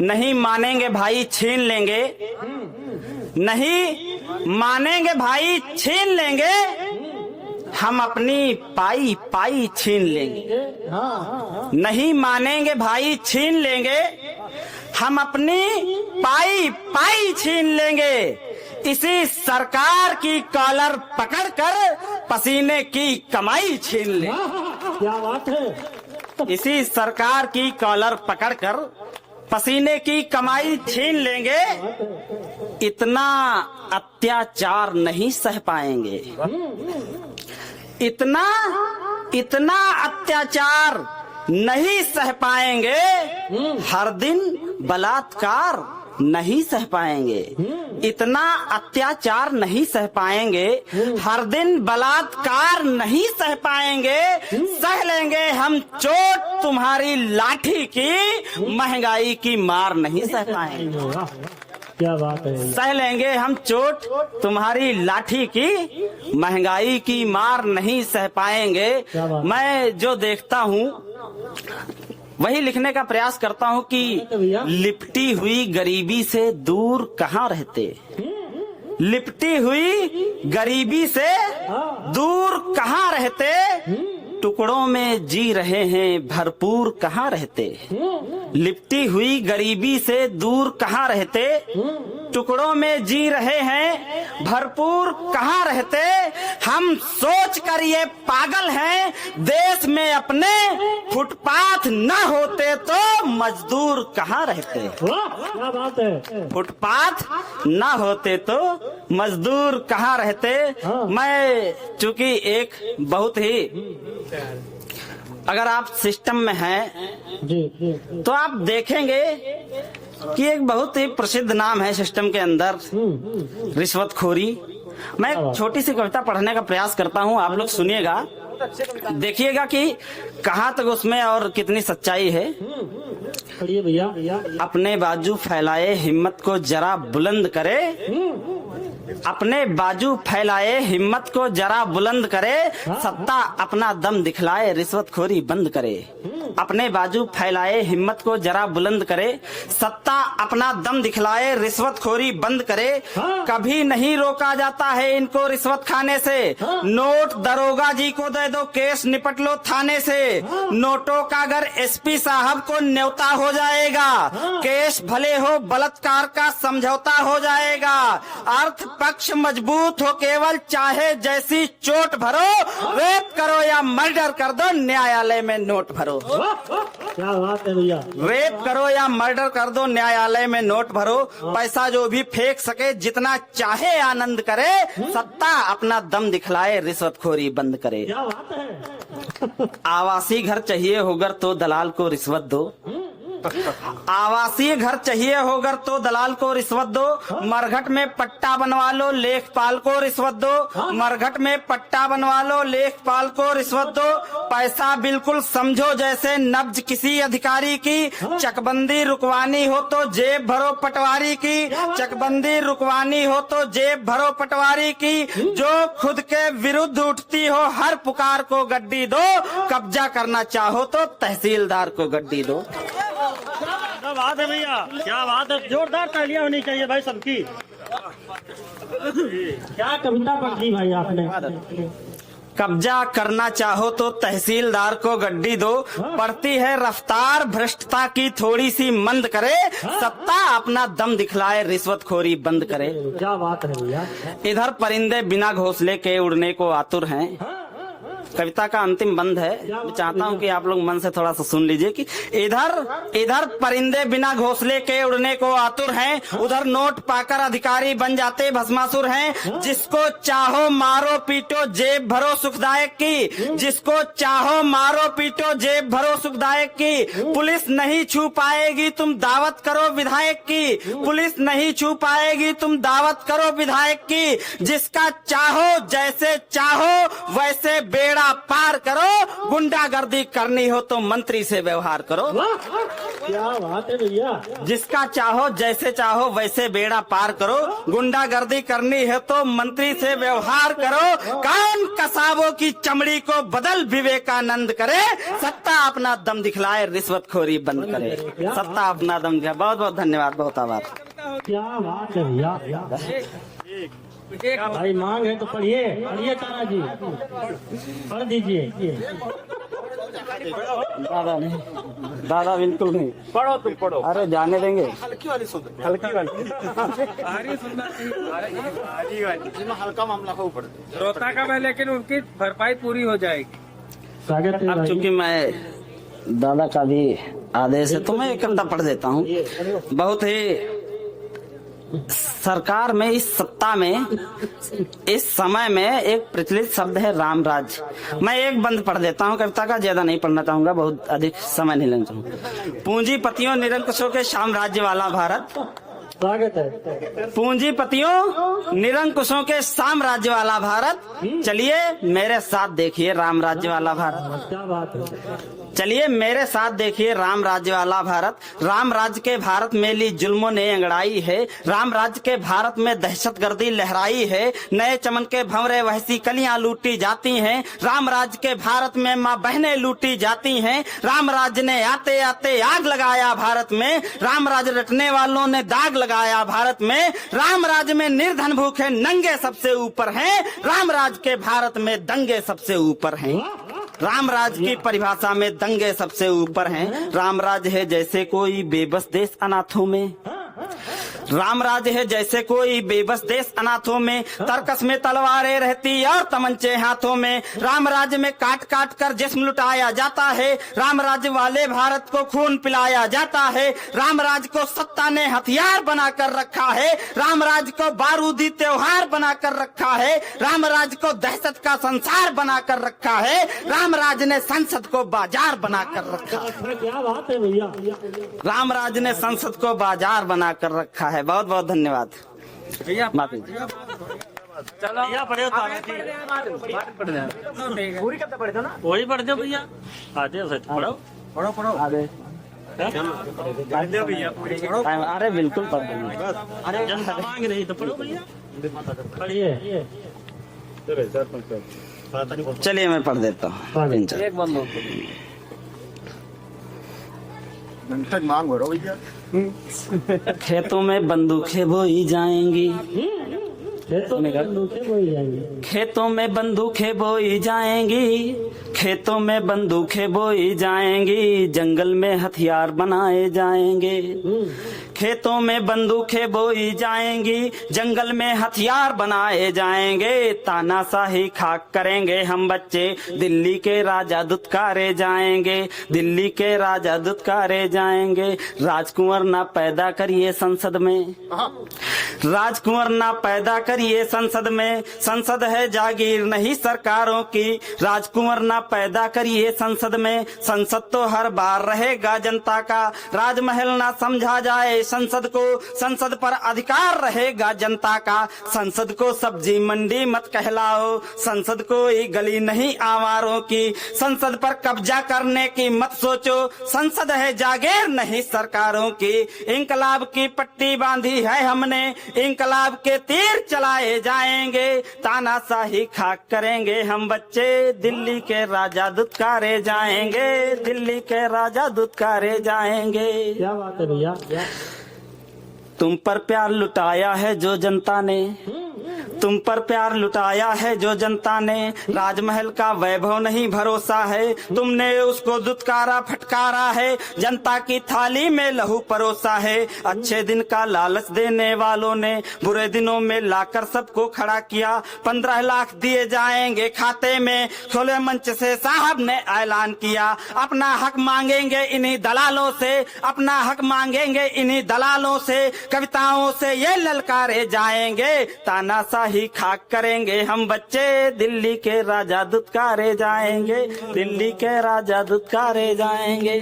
नहीं मानेंगे भाई छीन लेंगे, नहीं मानेंगे भाई छीन लेंगे, हम अपनी पाई पाई छीन लेंगे। नहीं मानेंगे भाई छीन लेंगे, हम अपनी पाई पाई छीन लेंगे। इसी सरकार की कॉलर पकड़कर पसीने की कमाई छीन लेंगे। क्या बात है। इसी सरकार की कॉलर पकड़कर पसीने की कमाई छीन लेंगे। इतना अत्याचार नहीं सह पाएंगे, इतना अत्याचार नहीं सह पाएंगे। हर दिन बलात्कार नहीं सह पाएंगे, इतना अत्याचार नहीं सह पाएंगे। हर दिन बलात्कार नहीं सह पाएंगे। सह लेंगे हम चोट तुम्हारी लाठी की, महंगाई की मार नहीं सह पाएंगे। क्या बात है। सह लेंगे हम चोट तुम्हारी लाठी की, महंगाई की मार नहीं सह पाएंगे। मैं जो देखता हूँ वही लिखने का प्रयास करता हूँ कि लिपटी हुई गरीबी से दूर कहाँ रहते, लिपटी हुई गरीबी से दूर कहाँ रहते, टुकड़ों में जी रहे हैं भरपूर कहाँ रहते। लिपटी हुई गरीबी से दूर कहाँ रहते, टुकड़ों में जी रहे हैं भरपूर कहाँ रहते। हम सोच कर ये पागल हैं, देश में अपने फुटपाथ न होते तो मजदूर कहाँ रहते। क्या बात है। फुटपाथ न होते तो मजदूर कहाँ रहते। मैं चूंकि एक बहुत ही, अगर आप सिस्टम में हैं जी। तो आप देखेंगे कि एक बहुत ही प्रसिद्ध नाम है सिस्टम के अंदर, रिश्वतखोरी। मैं एक छोटी सी कविता पढ़ने का प्रयास करता हूँ, आप लोग सुनिएगा, देखिएगा कि कहाँ तक उसमें और कितनी सच्चाई है। खड़िए भैया। अपने बाजू फैलाए हिम्मत को जरा बुलंद करे, अपने बाजू फैलाए हिम्मत को जरा बुलंद करे, सत्ता अपना दम दिखलाए रिश्वतखोरी बंद करे। अपने बाजू फैलाए हिम्मत को जरा बुलंद करे, सत्ता अपना दम दिखलाए रिश्वतखोरी बंद करे। कभी नहीं रोका जाता है इनको रिश्वत खाने से, नोट दरोगा जी को दे दो केस निपट लो थाने से। नोटों का अगर एसपी साहब को न्योता हो जाएगा, केस भले हो बलात्कार का समझौता हो जाएगा। अर्थ पक्ष मजबूत हो केवल चाहे जैसी चोट भरो, रेप करो या मर्डर कर दो न्यायालय में नोट भरो। क्या बात है भैया। रेप करो या मर्डर कर दो न्यायालय में नोट भरो। पैसा जो भी फेंक सके जितना चाहे आनंद करे, सत्ता अपना दम दिखलाए रिश्वतखोरी बंद करे। क्या बात है। आवासीय घर चाहिए होगर तो दलाल को रिश्वत दो, आवासीय घर चाहिए होगर तो दलाल को रिश्वत दो। मरघट में पट्टा बनवा लो लेखपाल को रिश्वत दो, मरघट में पट्टा बनवा लो लेखपाल को रिश्वत दो। पैसा बिल्कुल समझो जैसे नब्ज किसी अधिकारी की, चकबंदी रुकवानी हो तो जेब भरो पटवारी की, चकबंदी रुकवानी हो तो जेब भरो पटवारी की। जो खुद के विरुद्ध उठती हो हर पुकार को गड्डी दो, कब्जा करना चाहो तो तहसीलदार को गड्डी दो। क्या बात है भैया। क्या बात है। जोरदार तालियां होनी चाहिए भाई सबकी। क्या कविता पढ़ी भाई आपने। कब्जा करना चाहो तो तहसीलदार को गड्डी दो, पड़ती है रफ्तार भ्रष्टता की थोड़ी सी मंद करे, सत्ता अपना दम दिखलाए रिश्वतखोरी बंद करे। क्या बात है भैया। इधर परिंदे बिना घोंसले के उड़ने को आतुर हैं। कविता का अंतिम बंद है, मैं चाहता हूँ कि आप लोग मन से थोड़ा सा सुन लीजिए कि इधर परिंदे बिना घोंसले के उड़ने को आतुर हैं, उधर नोट पाकर अधिकारी बन जाते भस्मासुर हैं। जिसको चाहो मारो पीटो जेब भरो सुखदायक की, जिसको चाहो मारो पीटो जेब भरो सुखदायक की। पुलिस नहीं छू पाएगी तुम दावत करो विधायक की, पुलिस नहीं छू पाएगी तुम दावत करो विधायक की। जिसका चाहो जैसे चाहो वैसे बेड़ा बेड़ा पार करो, गुंडागर्दी करनी हो तो मंत्री से व्यवहार करो। क्या बात है भैया। जिसका चाहो जैसे चाहो वैसे बेड़ा पार करो, गुंडागर्दी करनी है तो मंत्री से व्यवहार करो। कौन कसाबों की चमड़ी को बदल विवेकानंद करे, सत्ता अपना दम दिखलाए रिश्वतखोरी बंद करे। सत्ता अपना दम दिखलाए। बहुत बहुत धन्यवाद, बहुत आभार। क्या बात है भैया। भाई मांग है तो पढ़िए पढ़िए तारा जी, पढ़ दीजिए। दादा नहीं, दादा बिल्कुल नहीं। पढ़ो तुम पढ़ो। अरे जाने देंगे। हल्की वाली जिसमें हल्का मामला हो ऊपर रोता का है, लेकिन उनकी भरपाई पूरी हो जाएगी। स्वागत है अब भाई। चूंकि मैं दादा का भी आदेश है तो मैं एक कविता पढ़ देता हूँ। बहुत ही सरकार में, इस सत्ता में, इस समय में एक प्रचलित शब्द है राम राज। मैं एक बंद पढ़ देता हूँ कविता का, ज्यादा नहीं पढ़ना चाहूंगा, बहुत अधिक समय नहीं लेना चाहूंगा। पूंजीपतियों निरंकुशों के साम्राज्य वाला भारत, स्वागत है। पूंजीपतियों निरंकुशों के साम्राज्य वाला भारत, चलिए मेरे साथ देखिए राम राज्य वाला भारत। क्या बात है। चलिए मेरे साथ देखिए राम राज्य वाला भारत। राम राज्य के भारत में ली जुल्मों ने अंगड़ाई है, राम राज्य के भारत में दहशतगर्दी लहराई है। नए चमन के भंवरे वहसी कलियां लूटी जाती हैं, राम राज्य के भारत में माँ बहनें लूटी जाती हैं। राम राज्य ने आते आते आग लगाया भारत में, राम राज्य रटने वालों ने दाग लगाया भारत में। राम राज्य में निर्धन भूखे नंगे सबसे ऊपर हैं, राम राज्य के भारत में दंगे सबसे ऊपर हैं। राम राज्य की परिभाषा में दंगे सबसे ऊपर हैं। राम राज्य है जैसे कोई बेबस देश अनाथों में, राम राज्य है जैसे कोई बेबस देश अनाथों में। तरकस में तलवारें रहती और तमंचे हाथों में, राम राज्य में काट काट कर जिस्म लुटाया जाता है। राम राज्य वाले भारत को खून पिलाया जाता है। राम राज्य को सत्ता ने हथियार बनाकर रखा है, राम राज्य को बारूदी त्योहार बनाकर रखा है। राम राज्य को दहशत का संसार बनाकर रखा है, राम राज्य ने संसद को बाजार बनाकर रखा है। क्या बात है भैया। राम राज्य ने संसद को बाजार बनाकर रखा है। बहुत बहुत धन्यवाद। माफी। चलो भैया पढ़े पूरी कब पढ़े थे ना, वही पढ़ दो भैया। आते पढ़ो पढ़ो पढ़ो। अरे बिल्कुल पढ़ देंगे। अरे जनता मांग रही तो पढ़ो भैया, पढ़िए। चलिए मैं पढ़ देता हूँ। एक बंद मांग हो रहा भैया। खेतों में बंदूकें बोई जाएंगी, खेतों में बंदूकें बोई जाएंगी, खेतों में बंदूकें बोई जाएंगी, खेतों में बंदूकें बोई जाएंगी, जंगल में हथियार बनाए जाएंगे। खेतों में बंदूकें बोई जाएंगी, जंगल में हथियार बनाए जाएंगे। तानाशाही खाक करेंगे हम बच्चे, दिल्ली के राजा दुत्कारे जाएंगे, दिल्ली के राजा दुत्कारे जाएंगे। राजकुंवर ना पैदा करिए संसद में, राजकुंवर ना पैदा करिए संसद में, संसद है जागीर नहीं सरकारों की। राजकुंवर ना पैदा करिए संसद में, संसद तो हर बार रहेगा जनता का। राजमहल ना समझा जाए संसद को, संसद पर अधिकार रहेगा जनता का। संसद को सब्जी मंडी मत कहलाओ, संसद कोई गली नहीं आवारों की। संसद पर कब्जा करने की मत सोचो, संसद है जागीर नहीं सरकारों की। इंकलाब की पट्टी बांधी है हमने, इंकलाब के तीर चलाए जाएंगे। तानाशाही खाक करेंगे हम बच्चे, दिल्ली के राजा दुत्कारे जाएंगे, दिल्ली के राजा दुत्कारे जाएंगे। क्या बात है भैया। तुम पर प्यार लुटाया है जो जनता ने, तुम पर प्यार लुटाया है जो जनता ने। राजमहल का वैभव नहीं भरोसा है, तुमने उसको दुत्कारा फटकारा है। जनता की थाली में लहू परोसा है, अच्छे दिन का लालच देने वालों ने बुरे दिनों में लाकर सबको खड़ा किया। 15 लाख दिए जाएंगे खाते में, खुले मंच से साहब ने ऐलान किया। अपना हक मांगेंगे इन्हीं दलालों से, अपना हक मांगेंगे इन्हीं दलालों से। कविताओं से ये ललकारे जाएंगे, तानाशाही ही खाक करेंगे हम बच्चे, दिल्ली के राजा दुत्कारे जाएंगे, दिल्ली के राजा दुत्कारे जाएंगे।